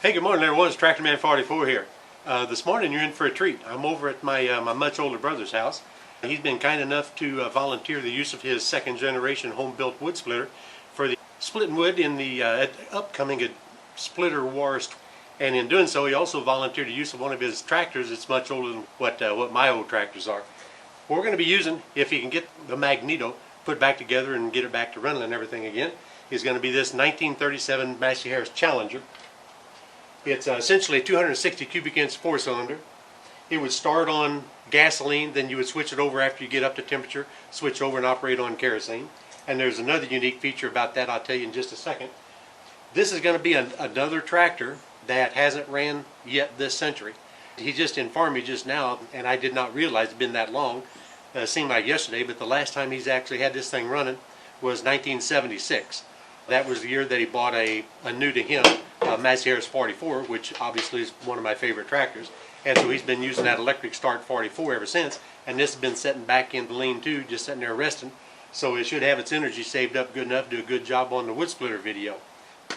Hey, good morning everyone. It's Tractorman 44 here. This morning you're in for a treat. I'm over at my much older brother's house. He's been kind enough to volunteer the use of his second generation home-built wood splitter for the splitting wood in the upcoming splitter wars. And in doing so, he also volunteered the use of one of his tractors that's much older than what my old tractors are. What we're going to be using, if he can get the magneto put back together and get it back to running and everything again, is going to be this 1937 Massey Harris Challenger. It's essentially a 260 cubic inch 4-cylinder. It would start on gasoline, then you would switch it over after you get up to temperature, switch over and operate on kerosene. And there's another unique feature about that I'll tell you in just a second. This is going to be another tractor that hasn't ran yet this century. He just informed me just now, and I did not realize it's been that long. It seemed like yesterday, but the last time he's actually had this thing running was 1976. That was the year that he bought a new to him Massey Harris 44, which obviously is one of my favorite tractors. And so he's been using that electric start 44 ever since. And this has been sitting back in the lean-to, just sitting there resting. So it should have its energy saved up good enough to do a good job on the wood splitter video.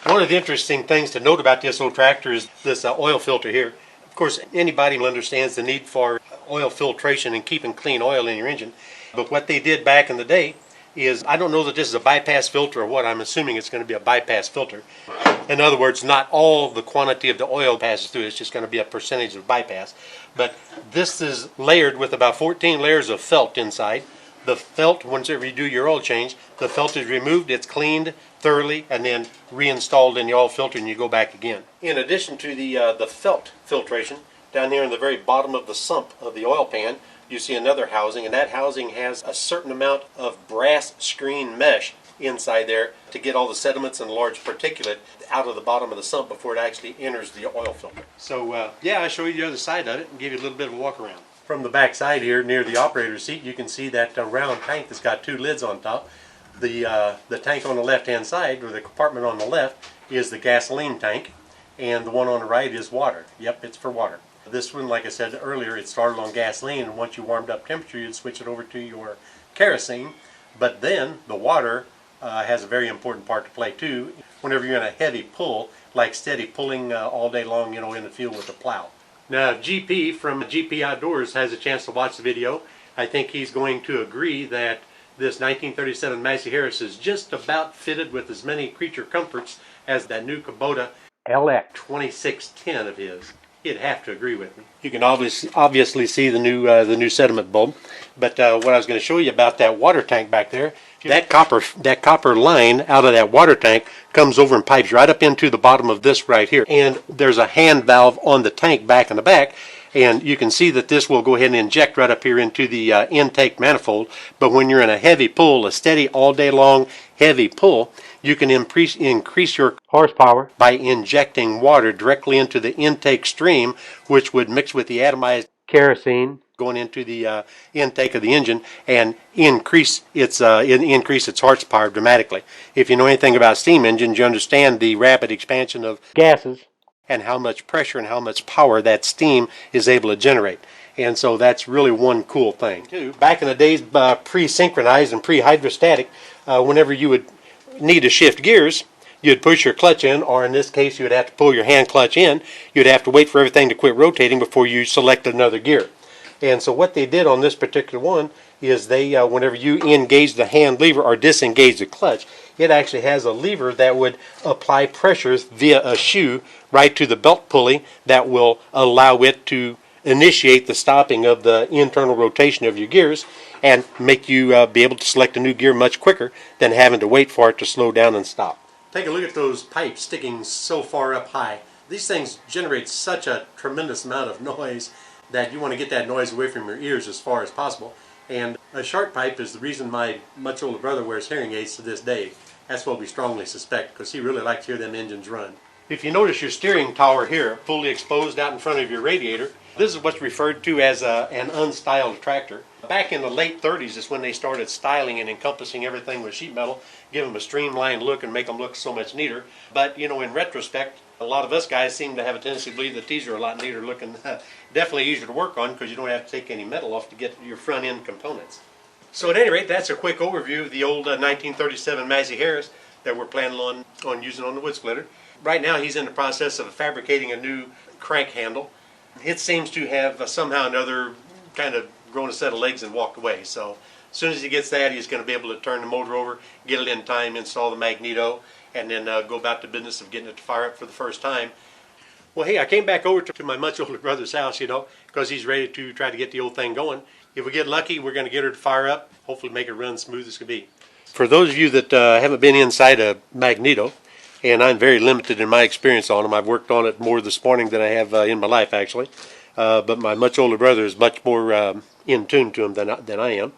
One of the interesting things to note about this old tractor is this oil filter here. Of course, anybody understands the need for oil filtration and keeping clean oil in your engine. But what they did back in the day is, I don't know that this is a bypass filter or what. I'm assuming it's going to be a bypass filter. In other words, not all the quantity of the oil passes through. It's just going to be a percentage of bypass. But this is layered with about 14 layers of felt inside. The felt, whenever you do your oil change, the felt is removed, it's cleaned thoroughly, and then reinstalled in the oil filter, and you go back again. In addition to the felt filtration, down here in the very bottom of the sump of the oil pan, you see another housing, and that housing has a certain amount of brass screen mesh inside there to get all the sediments and large particulate out of the bottom of the sump before it actually enters the oil filter. So yeah, I'll show you the other side of it and give you a little bit of a walk around. From the back side here near the operator's seat, you can see that round tank that's got two lids on top. The tank on the left hand side, or the compartment on the left, is the gasoline tank, and the one on the right is water. Yep, it's for water. This one, like I said earlier, it started on gasoline, and once you warmed up temperature, you'd switch it over to your kerosene. But then the water has a very important part to play too whenever you're in a heavy pull, like steady pulling all day long, you know, in the field with a plow. Now, GP from GP Outdoors has a chance to watch the video. I think he's going to agree that this 1937 Massey Harris is just about fitted with as many creature comforts as that new Kubota LX 2610 of his. He'd have to agree with me. You can obviously see the new sediment bulb, but what I was going to show you about that water tank back there, that copper line out of that water tank comes over and pipes right up into the bottom of this right here. And there's a hand valve on the tank back in the back, and you can see that this will go ahead and inject right up here into the intake manifold. But when you're in a heavy pull, a steady all day long heavy pull, you can increase your horsepower by injecting water directly into the intake stream, which would mix with the atomized kerosene going into the intake of the engine and increase its horsepower dramatically. If you know anything about steam engines, you understand the rapid expansion of gases and how much pressure and how much power that steam is able to generate. And so that's really one cool thing. Back in the days, pre-synchronized and pre-hydrostatic, whenever you would need to shift gears, you'd push your clutch in, or in this case, you would have to pull your hand clutch in. You'd have to wait for everything to quit rotating before you selected another gear. And so what they did on this particular one is they, whenever you engage the hand lever or disengage the clutch, it actually has a lever that would apply pressures via a shoe right to the belt pulley that will allow it to initiate the stopping of the internal rotation of your gears and make you be able to select a new gear much quicker than having to wait for it to slow down and stop. Take a look at those pipes sticking so far up high. These things generate such a tremendous amount of noise that you want to get that noise away from your ears as far as possible. And a sharp pipe is the reason my much older brother wears hearing aids to this day. That's what we strongly suspect, because he really likes to hear them engines run. If you notice your steering tower here, fully exposed out in front of your radiator, this is what's referred to as an unstyled tractor. Back in the late 30s is when they started styling and encompassing everything with sheet metal, give them a streamlined look and make them look so much neater. But, you know, in retrospect, a lot of us guys seem to have a tendency to believe that these are a lot neater looking. Definitely easier to work on because you don't have to take any metal off to get your front end components. So at any rate, that's a quick overview of the old 1937 Massey Harris that we're planning on using on the wood splitter. Right now he's in the process of fabricating a new crank handle. It seems to have somehow or another kind of grown a set of legs and walked away. So as soon as he gets that, he's going to be able to turn the motor over, get it in time, install the magneto, and then go about the business of getting it to fire up for the first time. Well, hey, I came back over to my much older brother's house, because he's ready to try to get the old thing going. If we get lucky, we're going to get her to fire up, hopefully make it run smooth as can be. For those of you that haven't been inside a magneto, and I'm very limited in my experience on them, I've worked on it more this morning than I have in my life, actually. But my much older brother is much more in tune to them than I am.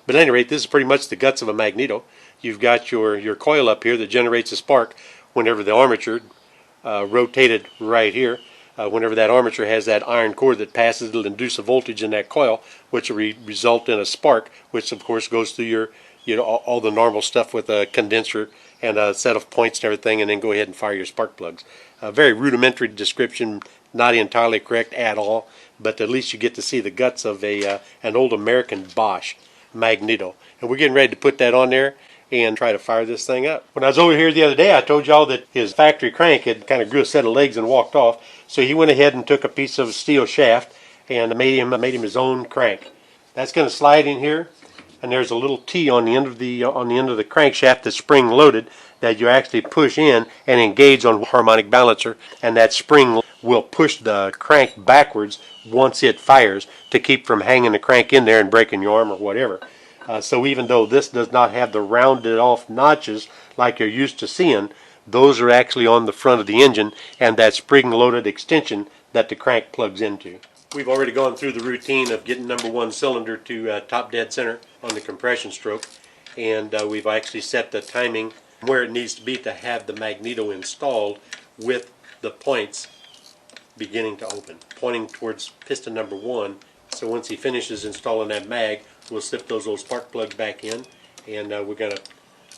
But at any rate, this is pretty much the guts of a magneto. You've got your coil up here that generates a spark whenever the armature rotated right here. Whenever that armature has that iron core that passes, it'll induce a voltage in that coil, which will result in a spark, which of course goes through your, all the normal stuff with a condenser and a set of points and everything, and then go ahead and fire your spark plugs. A very rudimentary description, not entirely correct at all, but at least you get to see the guts of an old American Bosch magneto. And we're getting ready to put that on there and try to fire this thing up. When I was over here the other day, I told y'all that his factory crank had kind of grew a set of legs and walked off. So he went ahead and took a piece of steel shaft and made him his own crank. That's going to slide in here, and there's a little T on the end of the crankshaft that's spring loaded that you actually push in and engage on harmonic balancer, and that spring will push the crank backwards once it fires to keep from hanging the crank in there and breaking your arm or whatever. So even though this does not have the rounded off notches like you're used to seeing, those are actually on the front of the engine and that spring loaded extension that the crank plugs into. We've already gone through the routine of getting number one cylinder to top dead center on the compression stroke, and we've actually set the timing where it needs to be to have the magneto installed with the points beginning to open, pointing towards piston number one. So once he finishes installing that mag, we'll slip those old spark plugs back in, and we're going to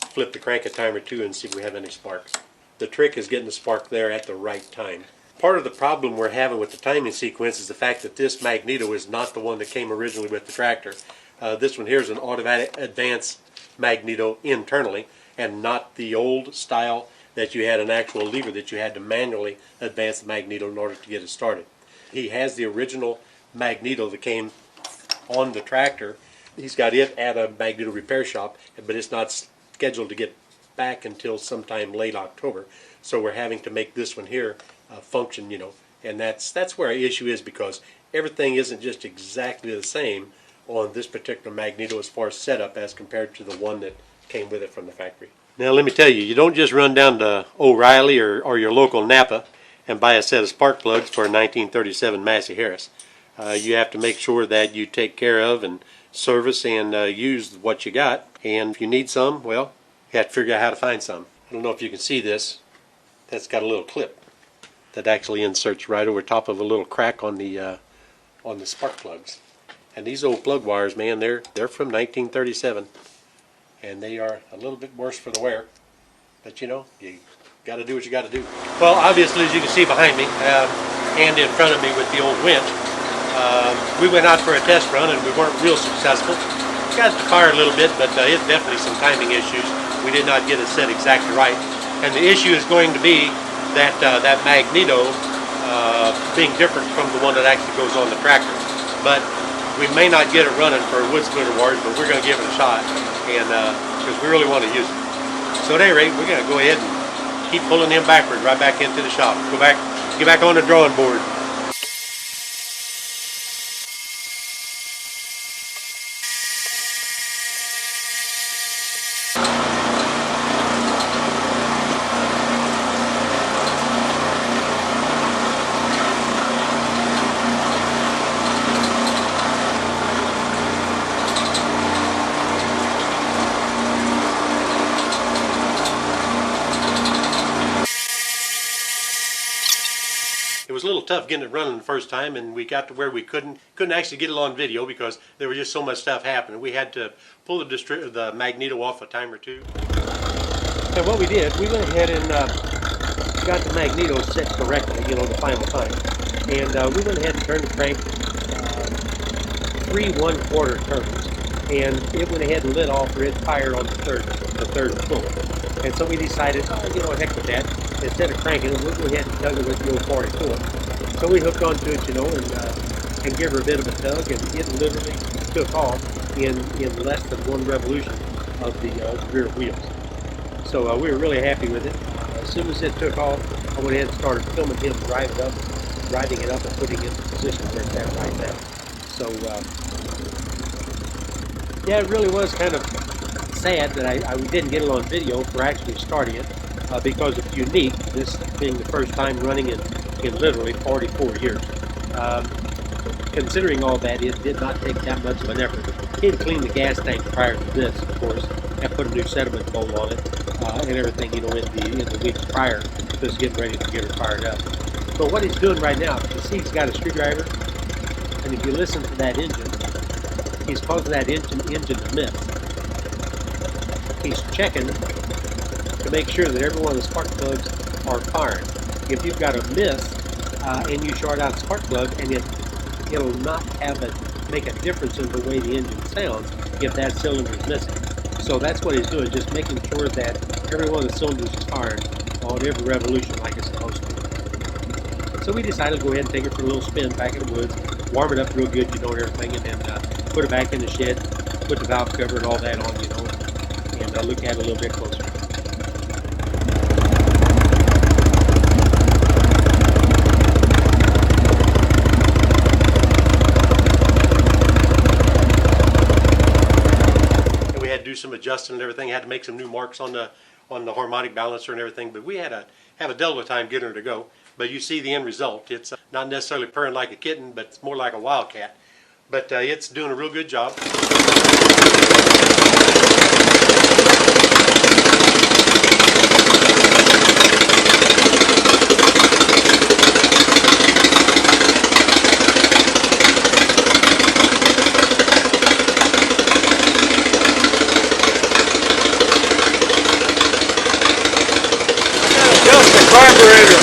flip the crank a time or two and see if we have any sparks. The trick is getting the spark there at the right time. Part of the problem we're having with the timing sequence is the fact that this magneto is not the one that came originally with the tractor. This one here is an automatic advance magneto internally, and not the old style that you had an actual lever that you had to manually advance the magneto in order to get it started. He has the original magneto that came on the tractor. He's got it at a magneto repair shop, but it's not scheduled to get back until sometime late October. So we're having to make this one here function, and that's where our issue is, because everything isn't just exactly the same on this particular magneto as far as setup as compared to the one that came with it from the factory. Now let me tell you, you don't just run down to O'Reilly or your local Napa and buy a set of spark plugs for a 1937 Massey Harris. You have to make sure that you take care of and service and use what you got, and if you need some, well, you have to figure out how to find some. I don't know if you can see this. That's got a little clip that actually inserts right over top of a little crack on the spark plugs. And these old plug wires, man, they're from 1937, and they are a little bit worse for the wear. But you got to do what you got to do. Well, obviously, as you can see behind me, and in front of me with the old winch, we went out for a test run and we weren't real successful. Got to fire a little bit, but it's definitely some timing issues. We did not get it set exactly right, and the issue is going to be that that magneto being different from the one that actually goes on the tractor. But we may not get it running for wood splitter wars, but we're going to give it a shot, and because we really want to use it. So at any rate, we're going to go ahead and keep pulling him backwards right back into the shop. Get back on the drawing board. It was a little tough getting it running the first time, and we got to where we couldn't actually get it on video because there was just so much stuff happening. We had to pull the magneto off a time or two. And what we did, we went ahead and got the magneto set correctly, the final time. And we went ahead and turned the crank 3 1/4 turns, and it went ahead and lit off, or it fired on the third pull. And so we decided, heck with that. instead of cranking it, we'll go ahead and tug it with the old 44. So we hooked onto it, you know, and give her a bit of a tug, and it literally took off in less than one revolution of the rear wheels. So we were really happy with it. As soon as it took off, I went ahead and started filming him driving it up and putting it in the position where it's at right now. So yeah, it really was kind of sad that I didn't get it on video for actually starting it because it's unique, this being the first time running in literally 44 years. Considering all that, it did not take that much of an effort. He had cleaned the gas tank prior to this, of course, and put a new sediment bowl on it and everything, you know, in the weeks prior, just getting ready to get her fired up. But what he's doing right now, you see he's got a screwdriver, and if you listen to that engine, he's causing that engine to miss. He's checking to make sure that every one of the spark plugs are firing. If you've got a miss and you short out a spark plug, and it'll not make a difference in the way the engine sounds if that cylinder is missing. So that's what he's doing, just making sure that every one of the cylinders is firing on every revolution like it's supposed to. So we decided to go ahead and take it for a little spin back in the woods, warm it up real good, you know, and everything, and then put it back in the shed, put the valve cover and all that on, you know, and look at it a little bit closer. Do some adjusting and everything. Had to make some new marks on the harmonic balancer and everything, but we had to have a devil of a time getting her to go. But you see the end result. It's not necessarily purring like a kitten, but it's more like a wildcat. But it's doing a real good job. Carburetor.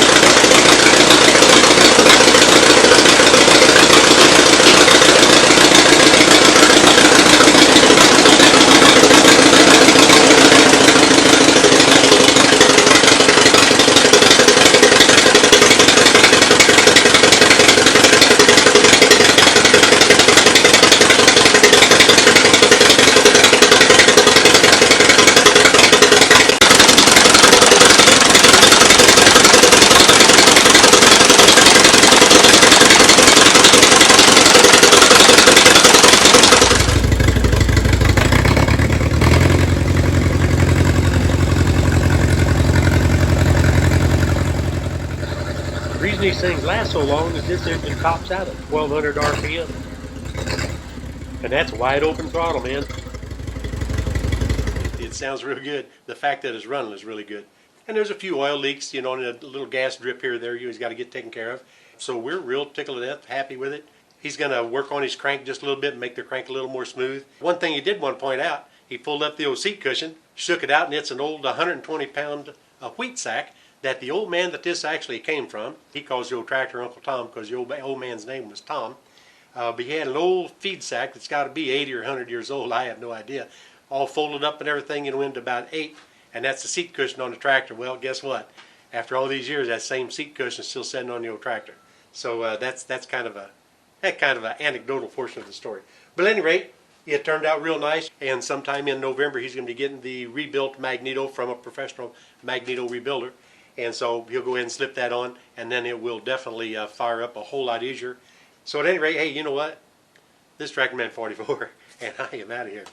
The reason these things last so long is this engine tops out at 1200 RPM. And that's wide open throttle, man. It sounds real good. The fact that it's running is really good. And there's a few oil leaks, you know, and a little gas drip here or there he's got to get taken care of. So we're real tickled to death, happy with it. He's going to work on his crank just a little bit and make the crank a little more smooth. One thing he did want to point out, he pulled up the old seat cushion, shook it out, and it's an old 120-pound wheat sack that the old man that this actually came from, he calls the old tractor Uncle Tom because the old man's name was Tom. But he had an old feed sack that's got to be 80 or 100 years old, I have no idea, all folded up and everything, and went to about 8, and that's the seat cushion on the tractor. Well, guess what? After all these years, that same seat cushion is still sitting on the old tractor. So that's kind of an anecdotal portion of the story. But at any rate, it turned out real nice, and sometime in November he's going to be getting the rebuilt magneto from a professional magneto rebuilder. And so he'll go ahead and slip that on, and then it will definitely fire up a whole lot easier. So at any rate, hey, you know what? This is Tractor Man 44, and I am out of here.